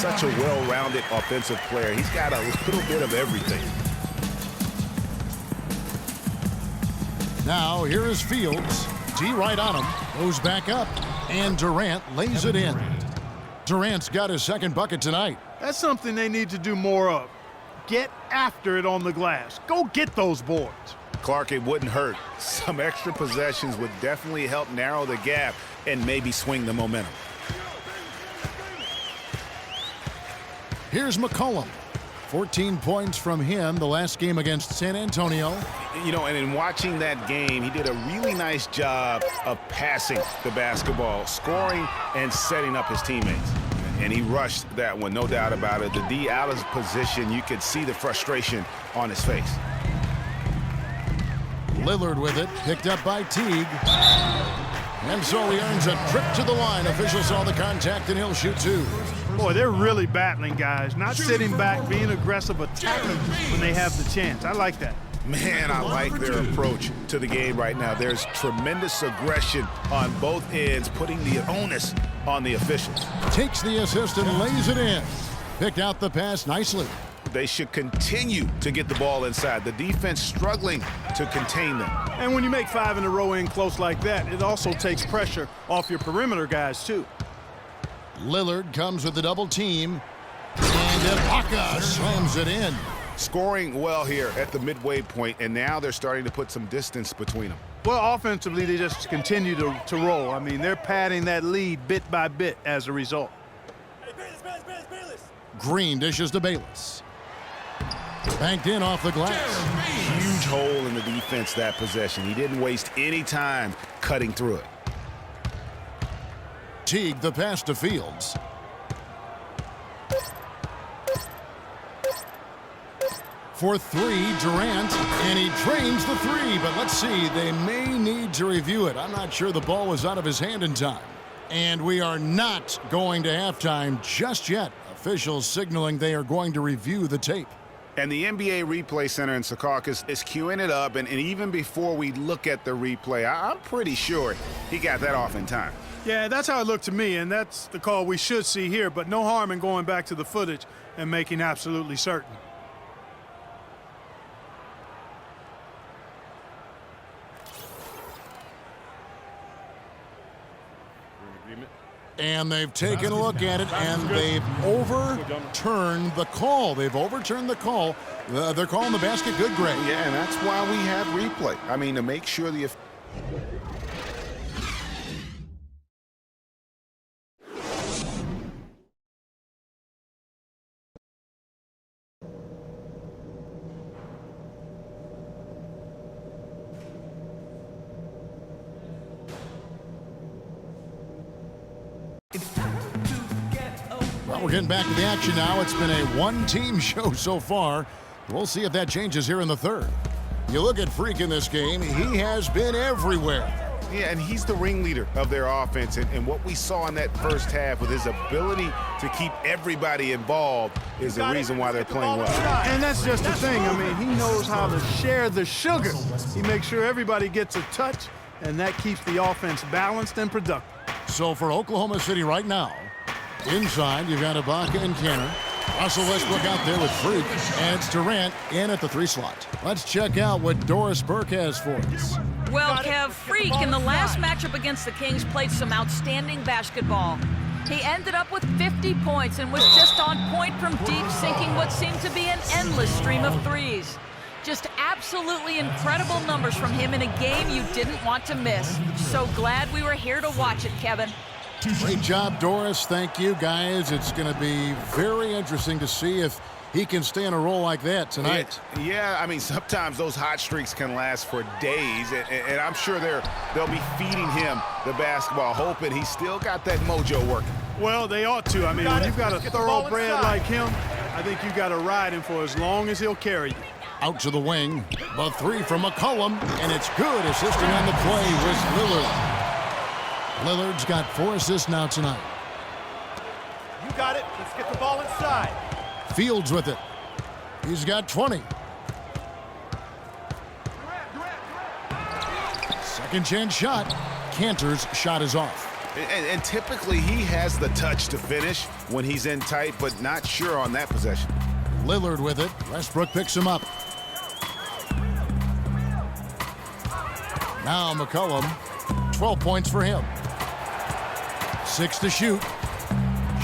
such a well-rounded offensive player. He's got a little bit of everything. Now here is Fields. T right on him. Goes back up. And Durant lays it in. Durant's got his second bucket tonight. That's something they need to do more of. Get after it on the glass. Go get those boards. Clark, it wouldn't hurt. Some extra possessions would definitely help narrow the gap and maybe swing the momentum. Here's McCollum. 14 points from him the last game against San Antonio. You know, and in watching that game, he did a really nice job of passing the basketball, scoring and setting up his teammates. And he rushed that one, no doubt about it. The D out of position, you could see the frustration on his face. Lillard with it, picked up by Teague. And so he earns a trip to the line. Official saw the contact, and he'll shoot two. Boy, they're really battling, guys. Not sitting back, being aggressive, attacking when they have the chance. I like that. Man, I like their approach to the game right now. There's tremendous aggression on both ends, putting the onus on the officials. Takes the assist and lays it in. Picked out the pass nicely. They should continue to get the ball inside. The defense struggling to contain them. And when you make 5 in a row in close like that, it also takes pressure off your perimeter guys, too. Lillard comes with the double team. And Ibaka slams it in. Scoring well here at the midway point, and now they're starting to put some distance between them. Well, offensively, they just continue to roll. I mean, they're padding that lead bit by bit as a result. Green dishes to Bayless. Banked in off the glass. Huge hole in the defense that possession. He didn't waste any time cutting through it. Teague the pass to Fields. For three, Durant, and he drains the three, but let's see, they may need to review it. I'm not sure the ball was out of his hand in time. And we are not going to halftime just yet. Officials signaling they are going to review the tape. And the NBA Replay Center in Secaucus is queuing it up, and even before we look at the replay, I'm pretty sure he got that off in time. Yeah, that's how it looked to me, and that's the call we should see here, but no harm in going back to the footage and making absolutely certain. And they've taken a look at it, and they've overturned the call. They've overturned the call. They're calling the basket good, Greg. Yeah, and that's why we have replay. I mean, to make sure the... Well, we're getting back to the action now. It's been a one-team show so far. We'll see if that changes here in the third. You look at Freak in this game, he has been everywhere. Yeah, and he's the ringleader of their offense. And what we saw in that first half with his ability to keep everybody involved is the reason why they're playing well. And that's just the thing. I mean, he knows how to share the sugar. He makes sure everybody gets a touch, and that keeps the offense balanced and productive. So for Oklahoma City right now, inside, you've got Ibaka and Kanter. Russell Westbrook out there with Freak, and it's Durant in at the 3 slot. Let's check out what Doris Burke has for us. Well, Kev, Freak in the last matchup against the Kings played some outstanding basketball. He ended up with 50 points and was just on point from deep, sinking what seemed to be an endless stream of threes. Just absolutely incredible numbers from him in a game you didn't want to miss. So glad we were here to watch it, Kevin. Great job, Doris. Thank you, guys. It's going to be very interesting to see if he can stay in a role like that tonight. Yeah, I mean, sometimes those hot streaks can last for days, and I'm sure they'll be feeding him the basketball, hoping he's still got that mojo working. Well, they ought to. I mean, when you've got a thoroughbred like him, I think you got to ride him for as long as he'll carry you. Out to the wing. The 3 from McCollum, and it's good. Assisting on the play was Lillard. Lillard's got 4 assists now tonight. You got it. Let's get the ball inside. Fields with it. He's got 20. Second chance shot. Cantor's shot is off. And typically he has the touch to finish when he's in tight, but not sure on that possession. Lillard with it. Westbrook picks him up. Now McCollum, 12 points for him. 6 to shoot.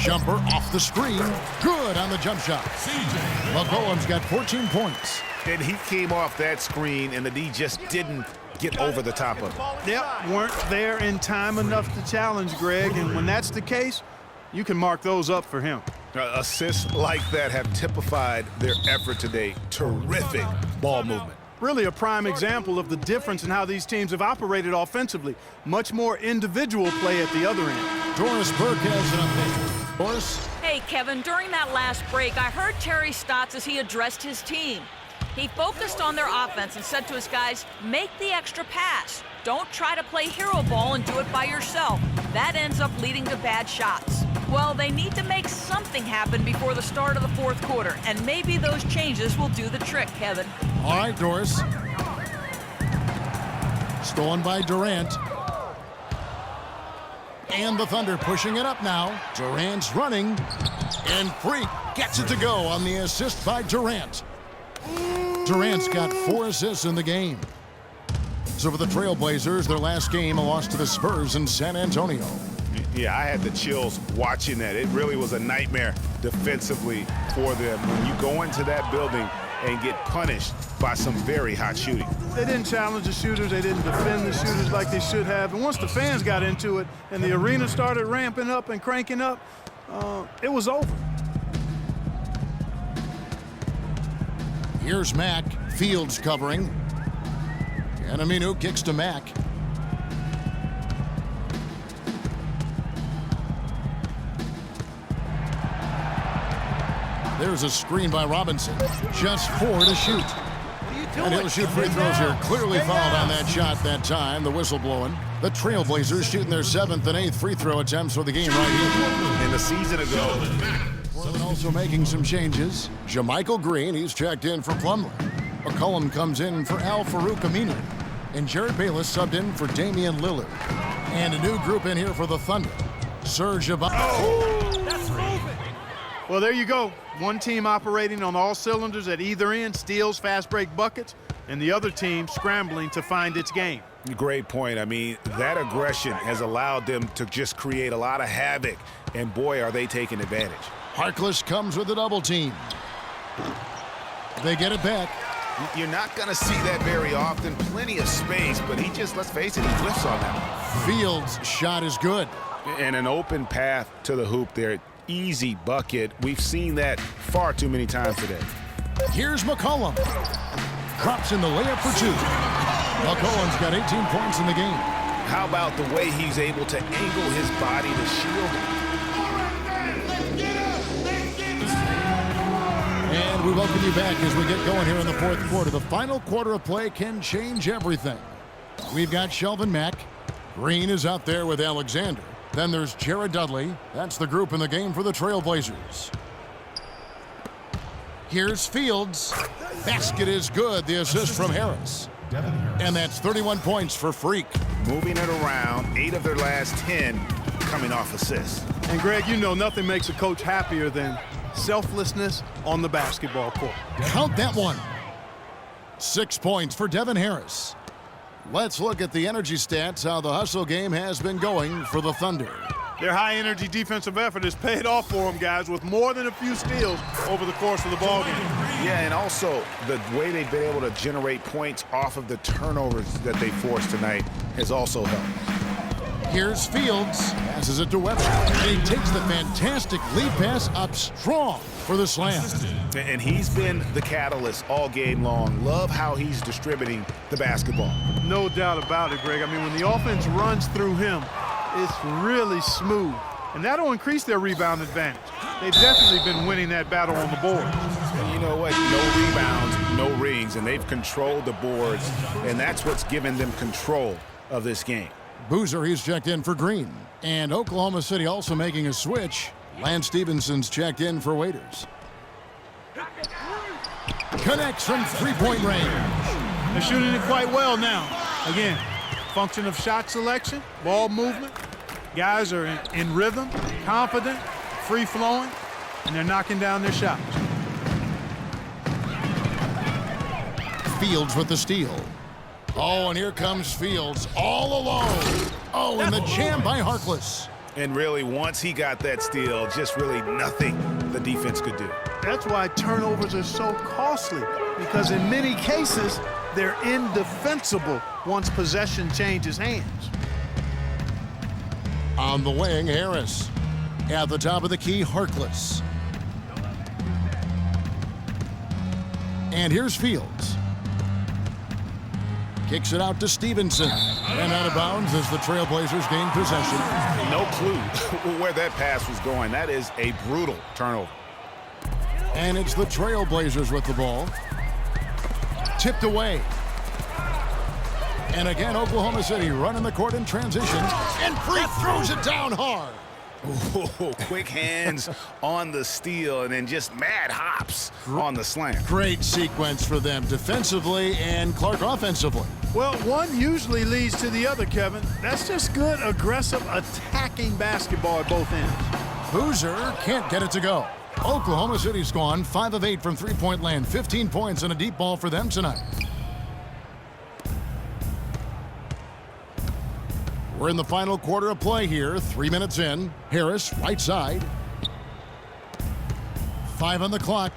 Jumper off the screen. Good on the jump shot. McCollum's got 14 points. And he came off that screen, and the D just didn't get over the top of it. Yep, weren't there in time enough to challenge Greg, and when that's the case, you can mark those up for him. Assists like that have typified their effort today. Terrific ball movement. Really a prime example of the difference in how these teams have operated offensively. Much more individual play at the other end. Doris Burke has an update. Doris? Hey, Kevin, during that last break, I heard Terry Stotts as he addressed his team. He focused on their offense and said to his guys, make the extra pass. Don't try to play hero ball and do it by yourself. That ends up leading to bad shots. Well, they need to make something happen before the start of the fourth quarter, and maybe those changes will do the trick, Kevin. All right, Doris. Stolen by Durant. And the Thunder pushing it up now. Durant's running. And Freak gets it to go on the assist by Durant. Durant's got 4 assists in the game. So for the Trailblazers, their last game, a loss to the Spurs in San Antonio. Yeah, I had the chills watching that. It really was a nightmare defensively for them when you go into that building and get punished by some very hot shooting. They didn't challenge the shooters. They didn't defend the shooters like they should have. And once the fans got into it and the arena started ramping up and cranking up, it was over. Here's Mack. Fields covering. And Aminu kicks to Mack. There's a screen by Robinson. Just 4 to shoot. And he'll shoot free throws here. Clearly fouled on that shot that time. The whistle blowing. The Trailblazers shooting their 7th and 8th free throw attempts for the game right here. And a season ago. Portland also making some changes. JaMychal Green, he's checked in for Plumlee. McCollum comes in for Al-Farouq Aminu. And Jared Bayless subbed in for Damian Lillard. And a new group in here for the Thunder. Serge Ibaka. That's moving. Well, there you go. One team operating on all cylinders at either end, steals, fast break buckets, and the other team scrambling to find its game. Great point. I mean, that aggression has allowed them to just create a lot of havoc, and boy, are they taking advantage. Harkless comes with a double team. They get it back. You're not going to see that very often. Plenty of space, but he just, let's face it, he whiffs on that. Fields' shot is good. And an open path to the hoop there. Easy bucket. We've seen that far too many times today. Here's McCollum. Drops in the layup for 2. McCollum's got 18 points in the game. How about the way he's able to angle his body to shield him? And we welcome you back as we get going here in the fourth quarter. The final quarter of play can change everything. We've got Shelvin Mack. Green is out there with Alexander. Then there's Jared Dudley. That's the group in the game for the Trailblazers. Here's Fields. Basket is good. The assist from Harris. And that's 31 points for Freak. Moving it around. 8 of their last 10 coming off assists. And Greg, you know nothing makes a coach happier than selflessness on the basketball court. Count that one. 6 points for Devin Harris. Let's look at the energy stats, how the hustle game has been going for the Thunder. Their high-energy defensive effort has paid off for them, guys, with more than a few steals over the course of the ballgame. Yeah, and also the way they've been able to generate points off of the turnovers that they forced tonight has also helped. Here's Fields. Passes it to Webster. And he takes the fantastic lead pass up strong for the slam. And he's been the catalyst all game long. Love how he's distributing the basketball. No doubt about it, Greg. I mean, when the offense runs through him, it's really smooth. And that'll increase their rebound advantage. They've definitely been winning that battle on the board. And you know what? No rebounds, no rings, and they've controlled the boards, and that's what's given them control of this game. Boozer, he's checked in for Green. And Oklahoma City also making a switch. Lance Stephenson's checked in for Waiters. Connects from three-point range. They're shooting it quite well now. Again, function of shot selection, ball movement, Guys are in rhythm, confident, free-flowing, and they're knocking down their shots. Fields with the steal. Oh, and here comes Fields all alone. Oh, and the jam by Harkless. And really, once he got that steal, just really nothing the defense could do. That's why turnovers are so costly, because in many cases, they're indefensible once possession changes hands. On the wing, Harris. At the top of the key, Harkless. And here's Fields. Kicks it out to Stevenson. And out of bounds as the Trailblazers gain possession. No clue where that pass was going. That is a brutal turnover. And it's the Trailblazers with the ball. Tipped away. And again, Oklahoma City running the court in transition. And Freak throws it down hard. Ooh, quick hands on the steal and then just mad hops on the slam. Great sequence for them defensively and Clark offensively. Well, one usually leads to the other, Kevin. That's just good, aggressive, attacking basketball at both ends. Boozer can't get it to go. Oklahoma City's gone 5 of 8 from three-point land. 15 points and a deep ball for them tonight. We're in the final quarter of play here. 3 minutes in. Harris, right side. 5 on the clock.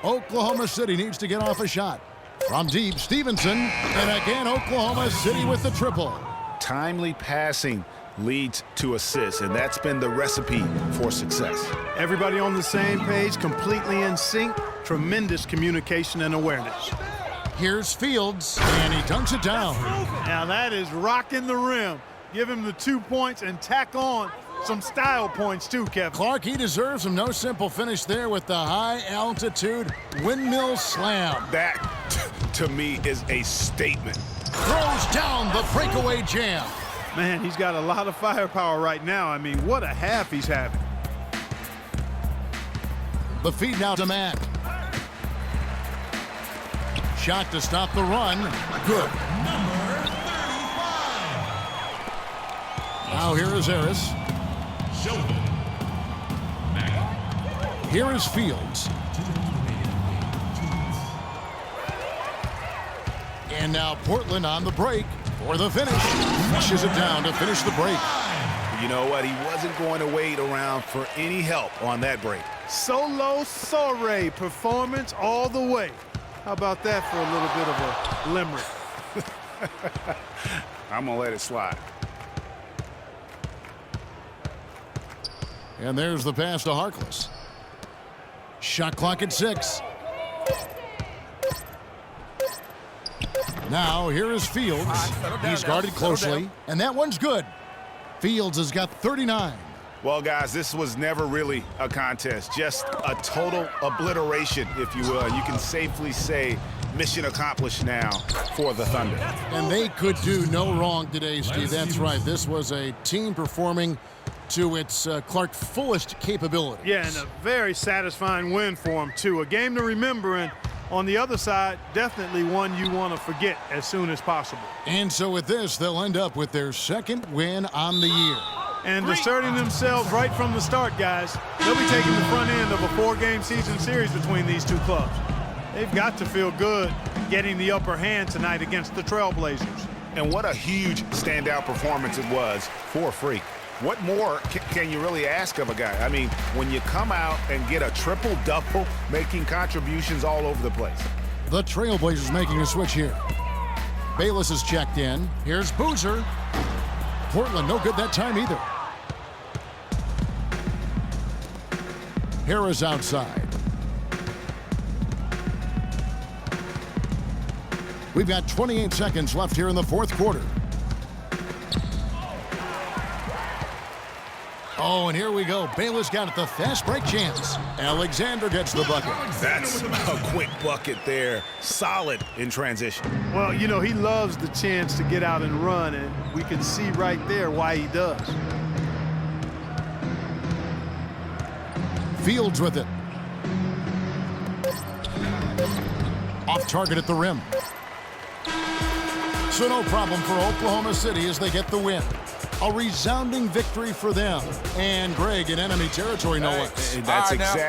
Oklahoma City needs to get off a shot. From deep, Stevenson. And again, Oklahoma City with the triple. Timely passing leads to assists, and that's been the recipe for success. Everybody on the same page, completely in sync. Tremendous communication and awareness. Here's Fields, and he dunks it down. Now that is rocking the rim. Give him the 2 points and tack on some style points too, Kevin. Clark, he deserves some. No simple finish there with the high-altitude windmill slam. That, to me, is a statement. Throws down the breakaway jam. Man, he's got a lot of firepower right now. I mean, what a half he's having. The feed now to Matt. Shot to stop the run. Good. Now here is Harris. Here is Fields. And now Portland on the break for the finish. Pushes it down to finish the break. You know what? He wasn't going to wait around for any help on that break. Solo soiree performance all the way. How about that for a little bit of a limerick? I'm going to let it slide. And there's the pass to Harkless. Shot clock at 6. Now here is Fields. He's guarded closely, and that one's good. Fields has got 39. Well, guys, this was never really a contest, just a total obliteration, if you will. You can safely say mission accomplished now for the Thunder. And they could do no wrong today, Steve. That's right. This was a team performing to its Clark fullest capability. Yeah, and a very satisfying win for him, too. A game to remember, and on the other side, definitely one you want to forget as soon as possible. And so with this, they'll end up with their second win on the year. And asserting themselves right from the start, guys. They'll be taking the front end of a 4-game season series between these two clubs. They've got to feel good getting the upper hand tonight against the Trailblazers. And what a huge standout performance it was for Freak. What more can you really ask of a guy? I mean, when you come out and get a triple-double, making contributions all over the place. The Trailblazers making a switch here. Bayless is checked in. Here's Boozer. Portland no good that time either. Harris outside. We've got 28 seconds left here in the fourth quarter. Oh, and here we go. Bayless got it, the fast break chance. Alexander gets the bucket. That's a quick bucket there. Solid in transition. Well, you know, he loves the chance to get out and run, and we can see right there why he does. Fields with it. Off target at the rim. So no problem for Oklahoma City as they get the win. A resounding victory for them. And Greg in enemy territory, no less. That's exactly.